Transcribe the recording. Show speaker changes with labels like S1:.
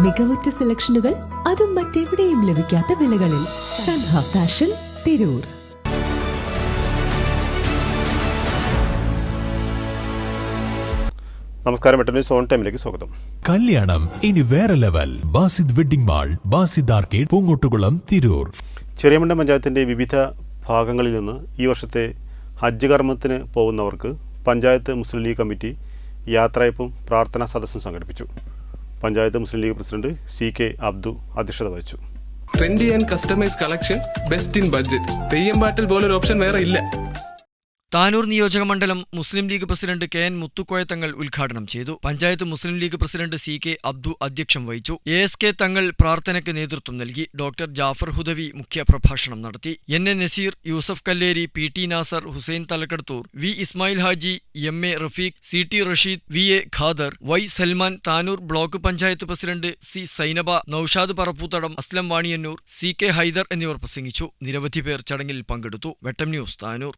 S1: മികവുറ്റ സെലക്ഷനുകൾ, അതും മറ്റെവിടെയും ലഭിക്കാത്ത വിലകളിൽ. സൻഹ ഫാഷൻ, തിരൂർ.
S2: നമസ്കാരം, വെട്ടന്യൂസ് ഓൺ ടൈമിലേക്ക് സ്വാഗതം.
S3: കല്യാണം ഇനി വേറെ level. Basid wedding mall, Basid arcade, Poongottukulam, Tirur.
S2: Cheriyamundam പഞ്ചായത്തിന്റെ വിവിധ ഭാഗങ്ങളിൽ നിന്ന് ഈ വർഷത്തെ ഹജ്ജ് കർമ്മത്തിന് പോകുന്നവർക്ക് പഞ്ചായത്ത് മുസ്ലിം ലീഗ് കമ്മിറ്റി യാത്രയപ്പും പ്രാർത്ഥനാ സദസ്സും സംഘടിപ്പിച്ചു. പഞ്ചായത്ത് മുസ്ലിം ലീഗ് പ്രസിഡന്റ് CK അബ്ദു അധ്യക്ഷത വഹിച്ചു.
S4: Trendy and customise collection, best in budget. Theyyam പാട്ടിൽ പോലൊരു ഓപ്ഷൻ വേറെ ഇല്ല.
S5: താനൂർ നിയോജക മണ്ഡലം മുസ്ലിം ലീഗ് പ്രസിഡന്റ് KN മുത്തുക്കോയ തങ്ങൾ ഉദ്ഘാടനം ചെയ്തു. പഞ്ചായത്ത് മുസ്ലിം ലീഗ് പ്രസിഡന്റ് CK അബ്ദു അധ്യക്ഷം വഹിച്ചു. ASK തങ്ങൾ പ്രാർത്ഥനയ്ക്ക് നേതൃത്വം നൽകി. ഡോക്ടർ ജാഫർ ഹുദവി മുഖ്യപ്രഭാഷണം നടത്തി. NA Naseer, Yusuf Kalleri, PT Nasar, Hussain Thalakkadathur, V Ismail Haji, MA Rafeeq, CT Rasheed, VA Khader, Y Salman, Tanur block panchayat president C Zainaba, Noushad Parappoothadam, Aslam Vaniyannur, CK Haider എന്നിവർ പ്രസംഗിച്ചു. നിരവധി പേർ ചടങ്ങിൽ പങ്കെടുത്തു. വെട്ടം ന്യൂസ്, താനൂർ.